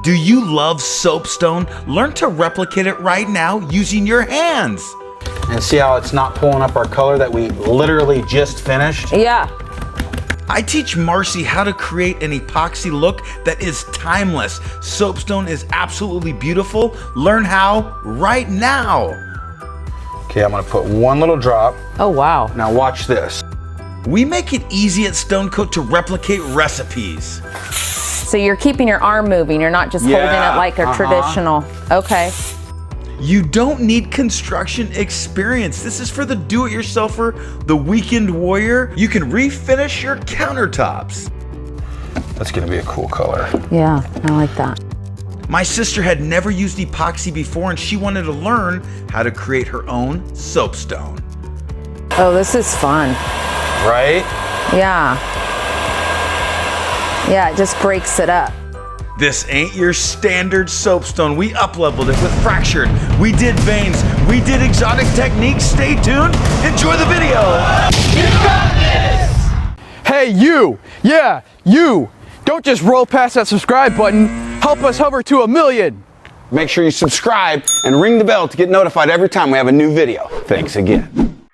Do you love soapstone? Learn to replicate it right now using your hands. And see how it's not pulling up our color that we literally just finished? Yeah. I teach Marcy how to create an epoxy look that is timeless. Soapstone is absolutely beautiful. Learn how right now. Okay, I'm gonna put one little drop. Oh, wow. Now watch this. We make it easy at Stone Coat to replicate recipes. So you're keeping your arm moving. You're not just holding it like a traditional. Okay. You don't need construction experience. This is for the do-it-yourselfer, the weekend warrior. You can refinish your countertops. That's gonna be a cool color. Yeah, I like that. My sister had never used epoxy before and she wanted to learn how to create her own soapstone. Oh, this is fun. Right? Yeah. Yeah, it just breaks it up. This ain't your standard soapstone. We up-leveled it with fractured. We did veins. We did exotic techniques. Stay tuned. Enjoy the video. You got this! Hey, you! Yeah, you! Don't just roll past that subscribe button. Help us hover to 1 million. Make sure you subscribe and ring the bell to get notified every time we have a new video. Thanks again.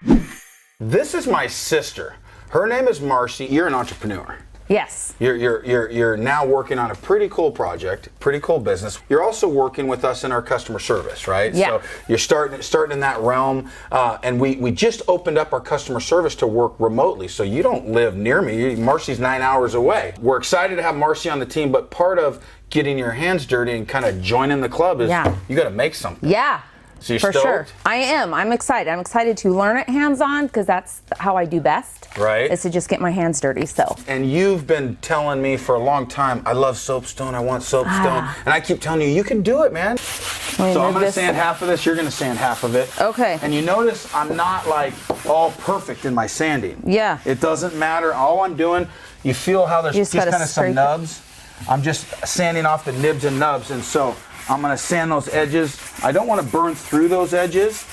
This is my sister. Her name is Marcy. You're an entrepreneur. Yes. You're now working on a pretty cool project, pretty cool business. You're also working with us in our customer service, right? Yeah. So you're starting in that realm, and we just opened up our customer service to work remotely. So you don't live near me. Marcy's 9 hours away. We're excited to have Marcy on the team, but part of getting your hands dirty and kind of joining the club is you got to make something. Yeah. So you're for stoked? sure. I am. I'm excited. I'm excited to learn it hands-on because that's how I do best. Right. Is to just get my hands dirty. So. And you've been telling me for a long time, I love soapstone, I want soapstone. And I keep telling you, you can do it, man. So I'm gonna sand half of this, you're gonna sand half of it. Okay. And you notice I'm not like all perfect in my sanding. Yeah. It doesn't matter. All I'm doing, you feel how there's just kind of some nubs. I'm just sanding off the nibs and nubs, and so I'm gonna sand those edges. I don't wanna burn through those edges,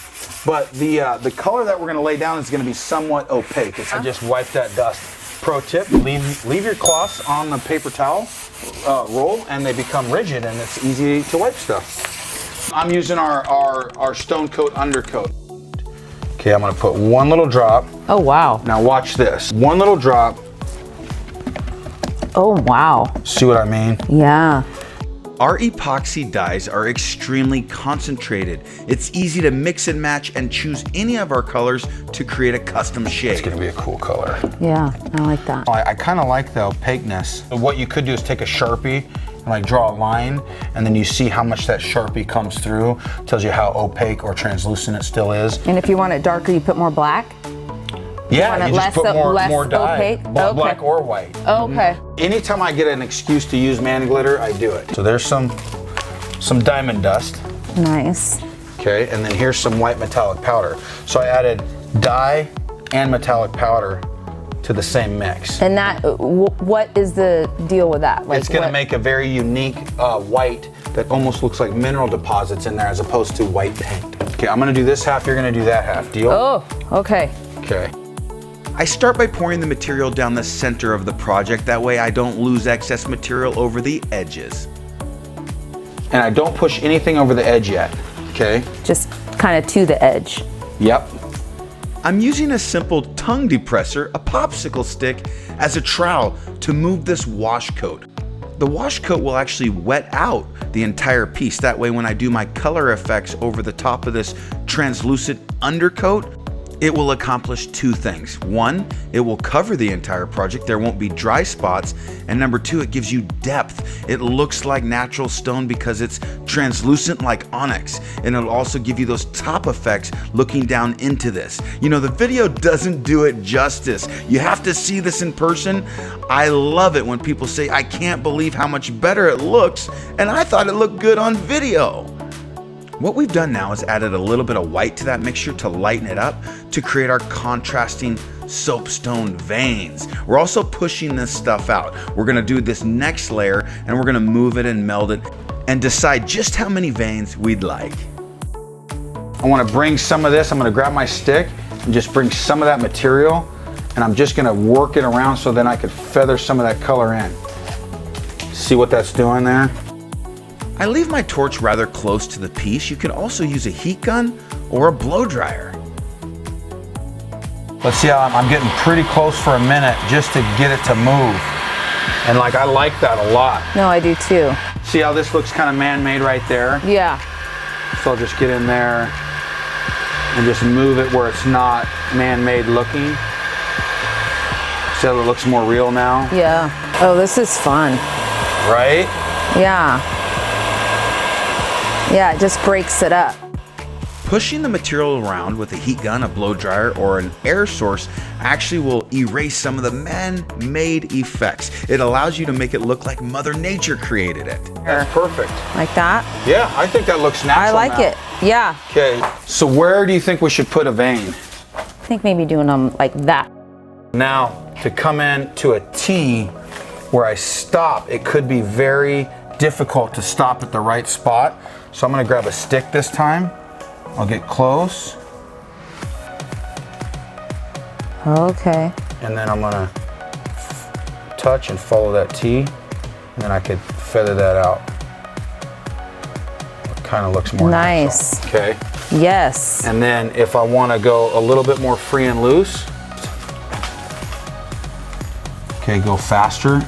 but the color that we're gonna lay down is gonna be somewhat opaque. So just wipe that dust. Pro tip, leave your cloths on the paper towel roll and they become rigid and it's easy to wipe stuff. I'm using our Stone Coat undercoat. Okay, I'm gonna put one little drop. Oh, wow. Now watch this. One little drop. Oh, wow. See what I mean? Yeah. Our epoxy dyes are extremely concentrated. It's easy to mix and match and choose any of our colors to create a custom shade. It's gonna be a cool color. Yeah, I like that. I kind of like the opaqueness. What you could do is take a Sharpie and like draw a line, and then you see how much that Sharpie comes through, tells you how opaque or translucent it still is. And if you want it darker, you put more black? Yeah, you just put more dye, opaque? black or white. Okay. Anytime I get an excuse to use man glitter, I do it. So there's some diamond dust. Nice. Okay, and then here's some white metallic powder. So I added dye and metallic powder to the same mix. And that, what is the deal with that? Like, it's gonna make a very unique white that almost looks like mineral deposits in there as opposed to white paint. Okay, I'm gonna do this half, you're gonna do that half. Deal? Oh, okay. Okay. I start by pouring the material down the center of the project. That way I don't lose excess material over the edges. And I don't push anything over the edge yet, okay? Just kind of to the edge. Yep. I'm using a simple tongue depressor, a popsicle stick, as a trowel to move this wash coat. The wash coat will actually wet out the entire piece. That way when I do my color effects over the top of this translucent undercoat, it will accomplish two things. One, it will cover the entire project. There won't be dry spots. And number two, it gives you depth. It looks like natural stone because it's translucent like onyx. And it'll also give you those top effects looking down into this. You know, the video doesn't do it justice. You have to see this in person. I love it when people say, I can't believe how much better it looks. And I thought it looked good on video. What we've done now is added a little bit of white to that mixture to lighten it up to create our contrasting soapstone veins. We're also pushing this stuff out. We're gonna do this next layer and we're gonna move it and meld it and decide just how many veins we'd like. I wanna bring some of this, I'm gonna grab my stick and just bring some of that material and I'm just gonna work it around so then I could feather some of that color in. See what that's doing there? I leave my torch rather close to the piece. You can also use a heat gun or a blow dryer. Let's see how I'm getting pretty close for a minute just to get it to move. And like, I like that a lot. No, I do too. See how this looks kind of man-made right there? Yeah. So I'll just get in there and just move it where it's not man-made looking. See how it looks more real now? Yeah. Oh, this is fun. Right? Yeah. Yeah, it just breaks it up. Pushing the material around with a heat gun, a blow dryer, or an air source actually will erase some of the man-made effects. It allows you to make it look like Mother Nature created it. That's perfect. Like that? Yeah, I think that looks natural I like now. it. Yeah. Okay, so where do you think we should put a vein? I think maybe doing them like that. Now, to come in to a T where I stop, it could be very difficult to stop at the right spot. So I'm gonna grab a stick this time. I'll get close. Okay. And then I'm gonna touch and follow that T. And then I could feather that out. It kind of looks more nice. natural. Okay. Yes. And then if I wanna go a little bit more free and loose, okay, go faster.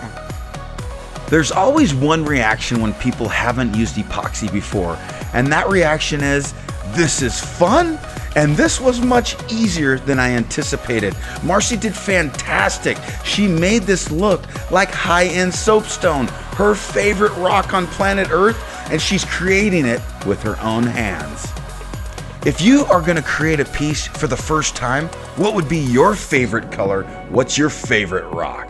There's always one reaction when people haven't used epoxy before, and that reaction is, this is fun, and this was much easier than I anticipated. Marcy did fantastic. She made this look like high-end soapstone, her favorite rock on planet Earth, and she's creating it with her own hands. If you are gonna create a piece for the first time, what would be your favorite color? What's your favorite rock?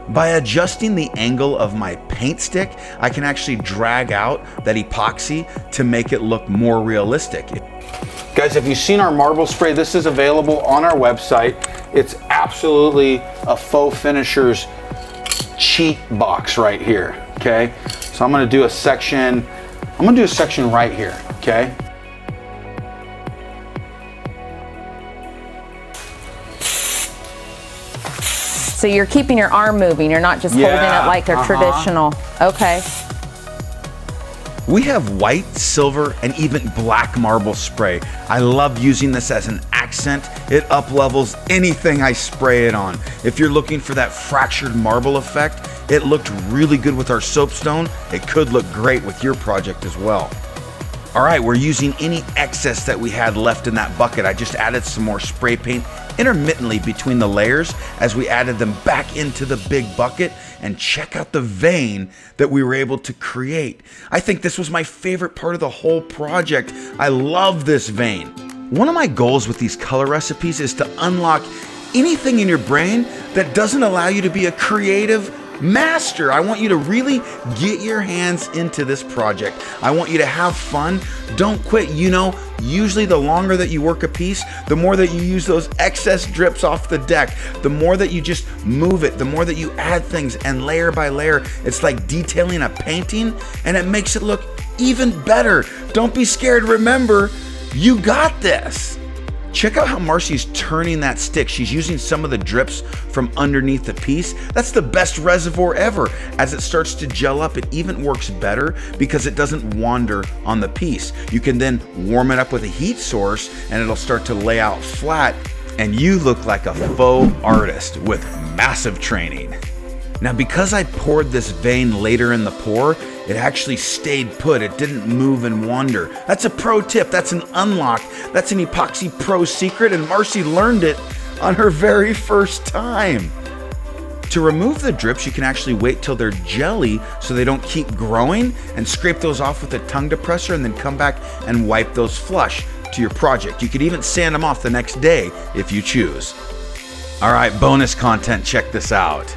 By adjusting the angle of my paint stick, I can actually drag out that epoxy to make it look more realistic. Guys, have you seen our marble spray? This is available on our website. It's absolutely a faux finisher's cheat box right here, okay? So I'm gonna do a section right here, okay? So you're keeping your arm moving. You're not just holding it like a traditional. Okay. We have white, silver, and even black marble spray. I love using this as an accent. It up-levels anything I spray it on. If you're looking for that fractured marble effect, it looked really good with our soapstone. It could look great with your project as well. All right, we're using any excess that we had left in that bucket. I just added some more spray paint intermittently between the layers as we added them back into the big bucket, and check out the vein that we were able to create. I think this was my favorite part of the whole project. I love this vein. One of my goals with these color recipes is to unlock anything in your brain that doesn't allow you to be a creative master. I want you to really get your hands into this project. I want you to have fun. Don't quit. You know, usually the longer that you work a piece, the more that you use those excess drips off the deck, the more that you just move it, the more that you add things, and layer by layer, it's like detailing a painting, and it makes it look even better. Don't be scared. Remember, you got this. Check out how Marcy's turning that stick. She's using some of the drips from underneath the piece. That's the best reservoir ever. As it starts to gel up, it even works better because it doesn't wander on the piece. You can then warm it up with a heat source and it'll start to lay out flat, and you look like a faux artist with massive training. Now, because I poured this vein later in the pour, it actually stayed put. It didn't move and wander. That's a pro tip. That's an unlock. That's an epoxy pro secret, and Marcy learned it on her very first time. To remove the drips, you can actually wait till they're jelly so they don't keep growing, and scrape those off with a tongue depressor, and then come back and wipe those flush to your project. You could even sand them off the next day if you choose. All right, bonus content. Check this out.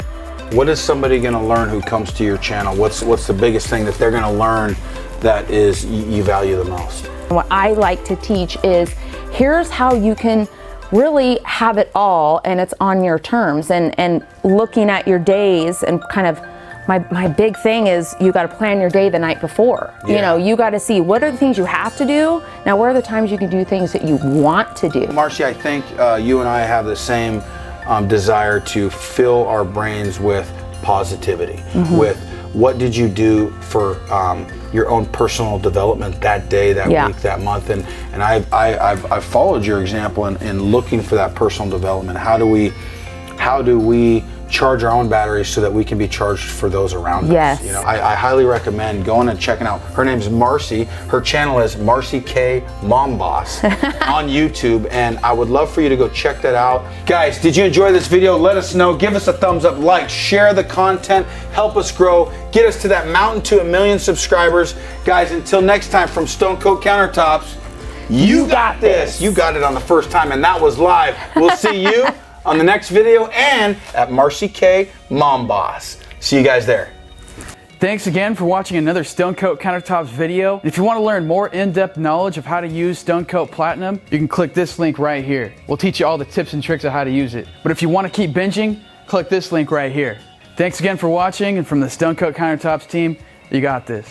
What is somebody gonna learn who comes to your channel? What's the biggest thing that they're gonna learn that is you value the most? What I like to teach is, here's how you can really have it all, and it's on your terms, and looking at your days, and kind of my big thing is, you got to plan your day the night before. Yeah. You know, you got to see what are the things you have to do. Now, where are the times you can do things that you want to do? Marcy, I think you and I have the same desire to fill our brains with positivity, with what did you do for your own personal development that day, that week, that month, and I've followed your example in looking for that personal development. How do we charge our own batteries so that we can be charged for those around us? You know, I highly recommend going and checking out. Her name's Marcy. Her channel is Marcy K Mom Boss on YouTube, and I would love for you to go check that out. Guys, did you enjoy this video? Let us know. Give us a thumbs up, like, share the content, help us grow, get us to that mountain to 1 million subscribers. Guys, until next time, from Stone Coat Countertops, you got this. You got it on the first time, and that was live. We'll see you on the next video and at Marcy K Mom Boss. See you guys there. Thanks again for watching another Stone Coat Countertops video. If you want to learn more in-depth knowledge of how to use Stone Coat Platinum, you can click this link right here. We'll teach you all the tips and tricks of how to use it. But if you want to keep binging, click this link right here. Thanks again for watching, and from the Stone Coat Countertops team, you got this.